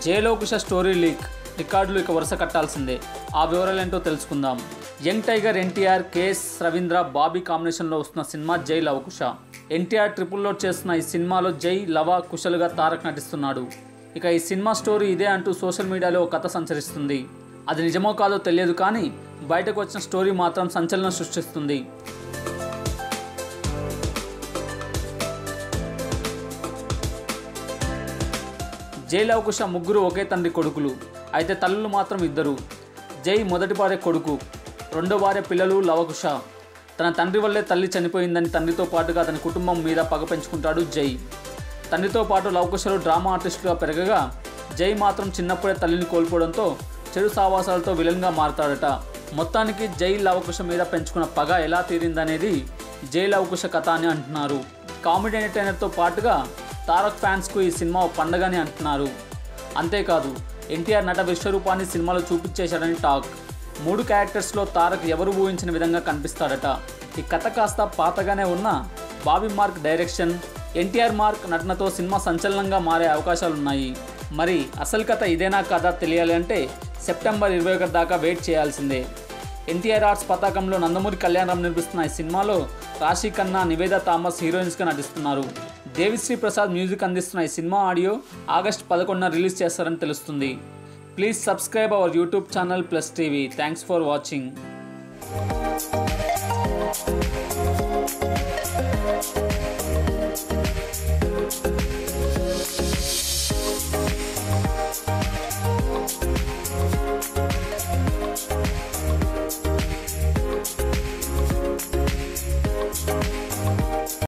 Jai Lava Kusa story leak రికార్డులు ఇక వరుస కట్టాల్సిందే. ఆ వివరాలేంటో తెలుసుకుందాం. Young tiger NTR, KS Ravindra, Bobby కాంబినేషన్లో వస్తున్న సినిమా జై లవకుశ. ఎన్టీఆర్ ట్రిపుల్ లోడ్ చేస్తున్న ఈ సినిమాలో జై, లవ, కుశలుగా తారక్ నటిస్తున్నాడు. ఇక ఈ సినిమా స్టోరీ ఇదే అంటూ సోషల్ మీడియాలో ఒక కథ సంచరిస్తుంది. అది నిజమో కాదో తెలియదు కానీ బయటకు వచ్చిన స్టోరీ మాత్రం సంచలనం సృష్టిస్తుంది. జై లవకుశ ముగ్గురు ఒకే తండ్రి కొడుకులు. అయితే తల్లులు మాత్రం ఇద్దరు. జై మొదటి భార్య కొడుకు, రెండో భార్య పిల్లలు లవకుశ. తన తండ్రి వల్లే తల్లి చనిపోయిందని తండ్రితో పాటుగా అతని కుటుంబం మీద పగ పెంచుకుంటాడు జై. తండ్రితో పాటు లవకుశలు డ్రామా ఆర్టిస్టుగా పెరగగా జై మాత్రం చిన్నప్పుడే తల్లిని కోల్పోవడంతో చెడు సావాసాలతో విలన్గా మారతాడట. మొత్తానికి జై లవకుశ మీద పెంచుకున్న పగ ఎలా తీరిందనేది జై లవకుశ కథ అని అంటున్నారు. కామెడీ ఎంటర్టైనర్తో పాటుగా తారక్ ఫ్యాన్స్కు ఈ సినిమా పండగని అంటున్నారు. అంతేకాదు ఎన్టీఆర్ నట విశ్వరూపాన్ని సినిమాలో చూపించేశాడని టాక్. 3 క్యారెక్టర్స్లో తారక్ ఎవరు ఊహించిన విధంగా కనిపిస్తాడట. ఈ కథ కాస్త పాతగానే ఉన్న Bobby mark direction, NTR mark నటనతో సినిమా సంచలనంగా మారే అవకాశాలున్నాయి. మరి అసలు కథ ఇదేనా కాదా తెలియాలి అంటే సెప్టెంబర్ 21 దాకా వెయిట్ చేయాల్సిందే. ఎన్టీఆర్ ఆర్ట్స్ పతాకంలో నందమూరి కళ్యాణరామ్ నిర్మిస్తున్న ఈ సినిమాలో రాశి ఖన్నా, నివేదా థామస్ హీరోయిన్స్గా నటిస్తున్నారు. దేవిశ్రీ ప్రసాద్ మ్యూజిక్ అందిస్తున్న ఈ సినిమా ఆడియో ఆగస్టు 11న రిలీజ్ చేస్తారని తెలుస్తుంది. Please subscribe our YouTube channel plus TV. Thanks for watching.